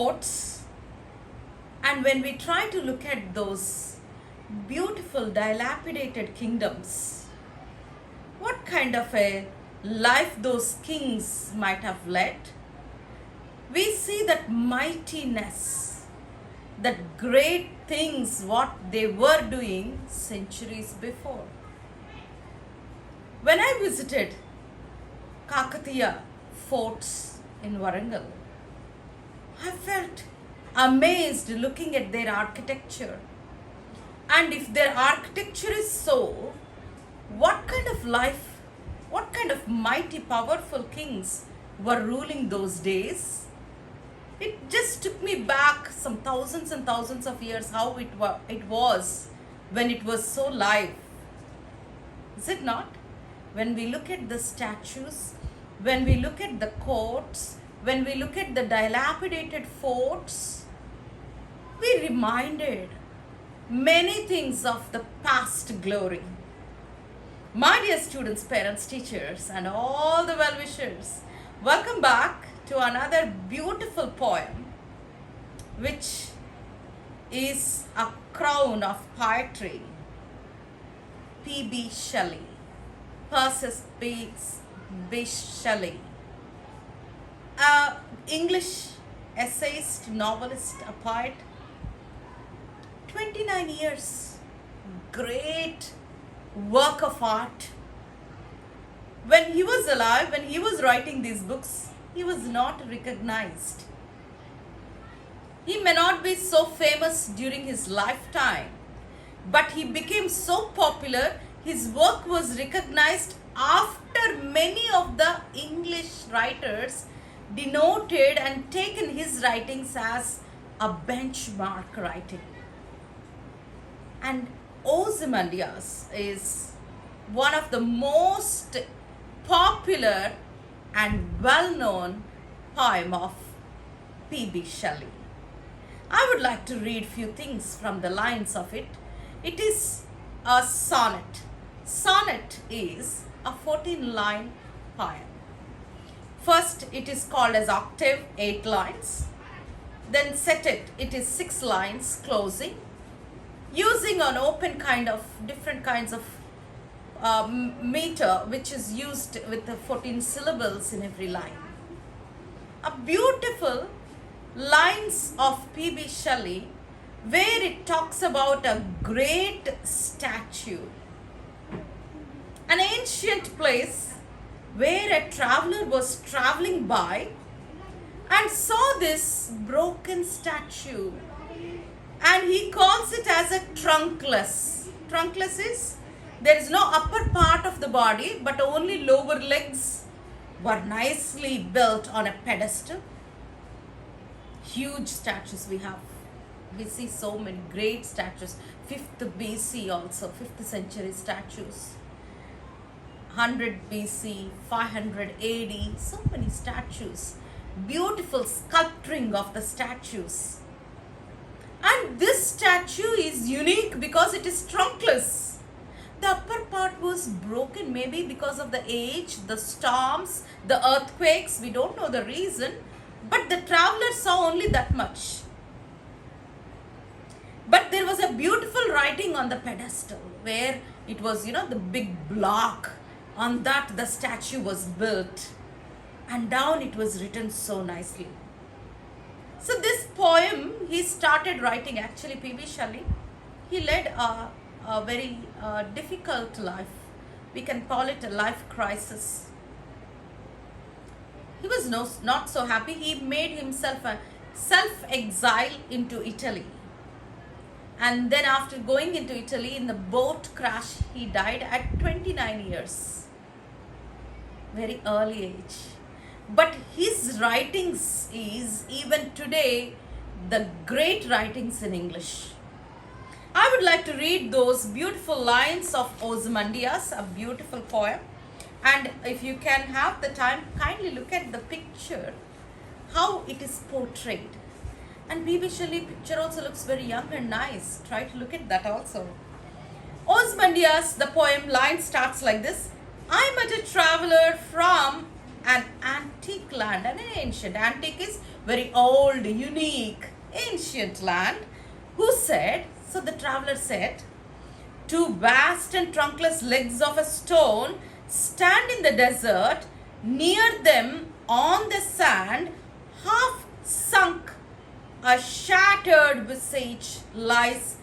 forts, and when we try to look at those beautiful dilapidated kingdoms, what kind of a life those kings might have led, we see that mightiness, that great things what they were doing centuries before. When I visited Kakatiya forts in Warangal, I felt amazed looking at their architecture. And if their architecture is so, what kind of life, what kind of mighty, powerful kings were ruling those days? It just took me back some thousands and thousands of years how it was when it was so live. Is it not? When we look at the statues, when we look at the courts, when we look at the dilapidated forts, we reminded many things of the past glory. My dear students, parents, teachers, and all the well-wishers, welcome back to another beautiful poem, which is a crown of poetry. P.B. Shelley, Persis B. Shelley, English essayist, novelist, a poet. 29 years, great work of art. When he was alive, when he was writing these books, he was not recognized. He may not be so famous during his lifetime, but he became so popular, his work was recognized after many of the English writers denoted and taken his writings as a benchmark writing. And Ozymandias is one of the most popular and well-known poem of P.B. Shelley. I would like to read few things from the lines of it. It is a sonnet. Sonnet is a 14-line poem. First, it is called as octave, 8 lines. Then setet, it is 6 lines closing, using an open kind of different kinds of meter, which is used with the 14 syllables in every line. A beautiful lines of P.B. Shelley, where it talks about a great statue, an ancient place where a traveler was traveling by and saw this broken statue, and he calls it as a trunkless. Trunkless is there is no upper part of the body, but only lower legs were nicely built on a pedestal. Huge statues we have. We see so many great statues. 5th BC also, 5th century statues. 100 BC, 500 AD, so many statues. Beautiful sculpturing of the statues. And this statue is unique because it is trunkless. The upper part was broken, maybe because of the age, the storms, the earthquakes. We don't know the reason, but the traveler saw only that much. But there was a beautiful writing on the pedestal where it was, the big block. On that the statue was built, and down it was written so nicely. So this poem he started writing, actually P.B. Shelley, he led a very difficult life. We can call it a life crisis. He was not so happy. He made himself a self-exile into Italy. And then after going into Italy in the boat crash, he died at 29 years. Very early age. But his writings is even today the great writings in English. I would like to read those beautiful lines of Ozymandias, a beautiful poem. And if you can have the time, kindly look at the picture, how it is portrayed. And P.B. Shelley picture also looks very young and nice. Try to look at that also. Ozymandias, the poem line starts like this. I met a traveler from an antique land, and an ancient. Antique is very old, unique, ancient land, who said, so the traveler said, two vast and trunkless legs of a stone stand in the desert. Near them on the sand, half sunk, a shattered visage lies,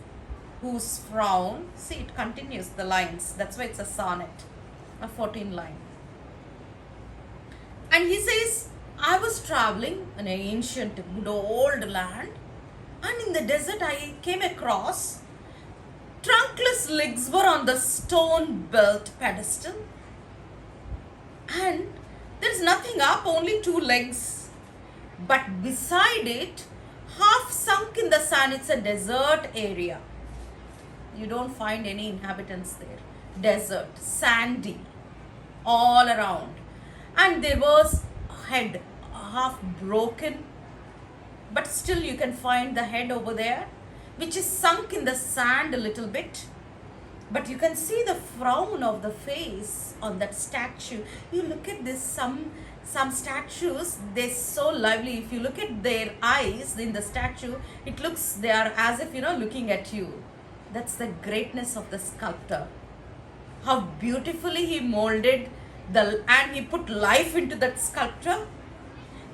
whose frown, see, it continues the lines, that's why it's a sonnet, a 14 line. And he says, I was traveling in an ancient, good old land, and in the desert I came across trunkless legs were on the stone built pedestal, and there's nothing up, only two legs. But beside it, half sunk in the sand, it's a desert area. You don't find any inhabitants there. Desert, sandy, all around. And there was a head, half broken, but still you can find the head over there, which is sunk in the sand a little bit. But you can see the frown of the face on that statue. You look at this, some statues, they're so lively. If you look at their eyes in the statue, it looks, they are as if, looking at you. That's the greatness of the sculptor. How beautifully he molded and he put life into that sculpture.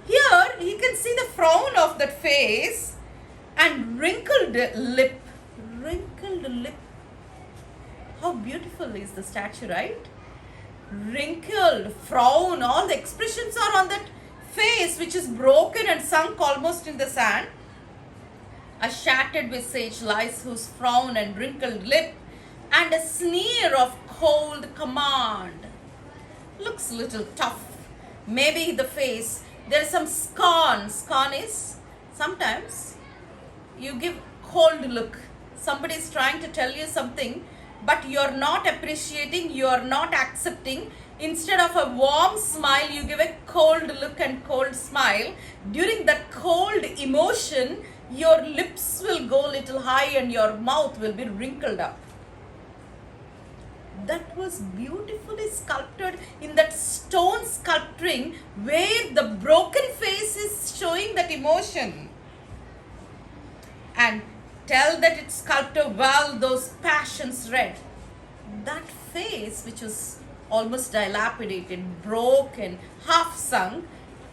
Here, you can see the frown of that face and wrinkled lip. Wrinkled lip. How beautiful is the statue, right? Wrinkled, frown, all the expressions are on that face, which is broken and sunk almost in the sand. A shattered visage lies, whose frown and wrinkled lip, and a sneer of cold command. Looks a little tough. Maybe the face, there is some scorn. Scorn is sometimes you give cold look. Somebody is trying to tell you something, but you're not appreciating, you're not accepting. Instead of a warm smile, you give a cold look and cold smile. During that cold emotion, your lips will go a little high and your mouth will be wrinkled up. That was beautifully sculpted in that stone sculpturing, where the broken face is showing that emotion. And tell that its sculptor well those passions read. That face, which was almost dilapidated, broken, half sunk,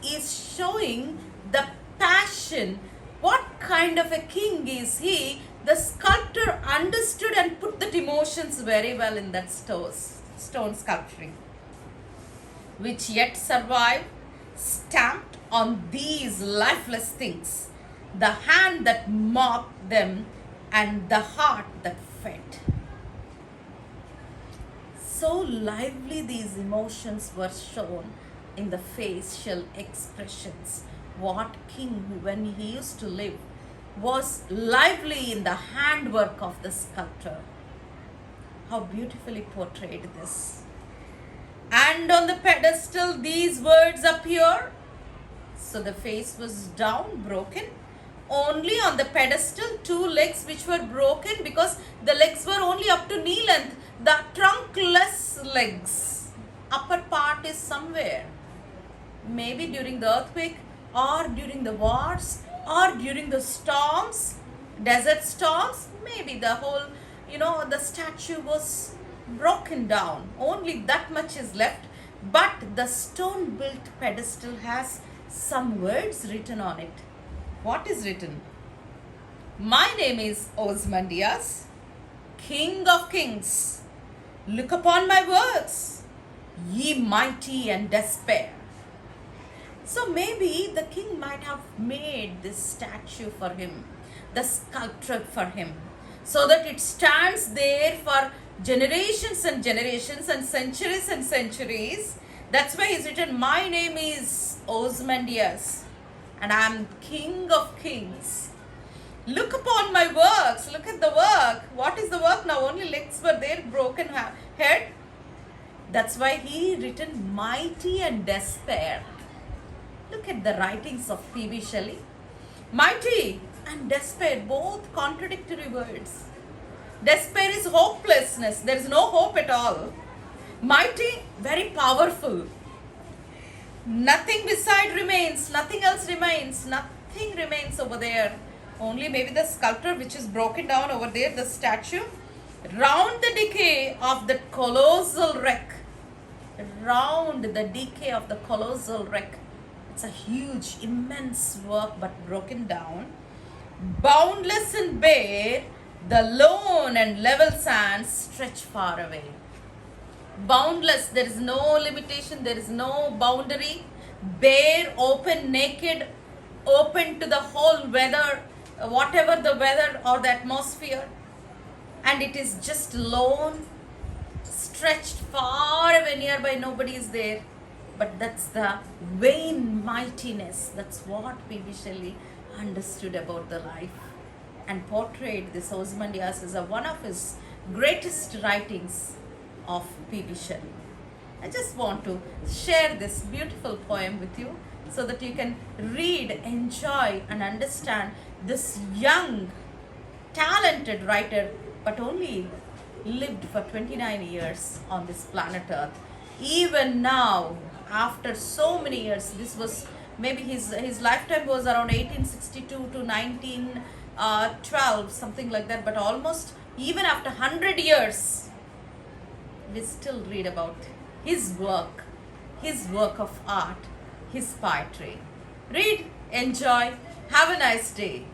is showing the passion. What kind of a king is he? The sculptor understood and put that emotions very well in that stone sculpturing, which yet survive, stamped on these lifeless things, the hand that mocked them and the heart that fed. So lively these emotions were shown in the facial expressions. What king, when he used to live, was lively in the handwork of the sculptor. How beautifully portrayed this. And on the pedestal these words appear. So the face was down, broken. Only on the pedestal, two legs which were broken because the legs were only up to knee length. The trunkless legs. Upper part is somewhere. Maybe during the earthquake or during the wars or during the storms, desert storms, maybe the whole, the statue was broken down. Only that much is left. But the stone built pedestal has some words written on it. What is written? My name is Ozymandias, King of Kings. Look upon my works, ye mighty and despair. So maybe the king might have made this statue for him, the sculpture for him, so that it stands there for generations and generations and centuries. That's why he's written, my name is Ozymandias and I am King of Kings. Look upon my works. Look at the work. What is the work now? Only legs were there, broken head. That's why he written mighty and despair. Look at the writings of P.B. Shelley. Mighty and despair, both contradictory words. Despair is hopelessness. There is no hope at all. Mighty, very powerful. Nothing beside remains, nothing else remains, nothing remains over there. Only maybe the sculpture which is broken down over there, the statue. Round the decay of the colossal wreck. Round the decay of the colossal wreck. It's a huge, immense work but broken down. Boundless and bare, the lone and level sands stretch far away. Boundless, there is no limitation, there is no boundary. Bare, open, naked, open to the whole weather, whatever the weather or the atmosphere. And it is just lone, stretched far away, nearby, nobody is there. But that's the vain mightiness. That's what P.B. Shelley understood about the life and portrayed this Ozymandias as one of his greatest writings of P.B. Shelley. I just want to share this beautiful poem with you so that you can read, enjoy, and understand this young, talented writer, but only lived for 29 years on this planet Earth. Even now, after so many years, this was maybe his lifetime was around 1862 to 1912, something like that, but almost even after 100 years, we still read about his work of art, his poetry. Read, enjoy, have a nice day.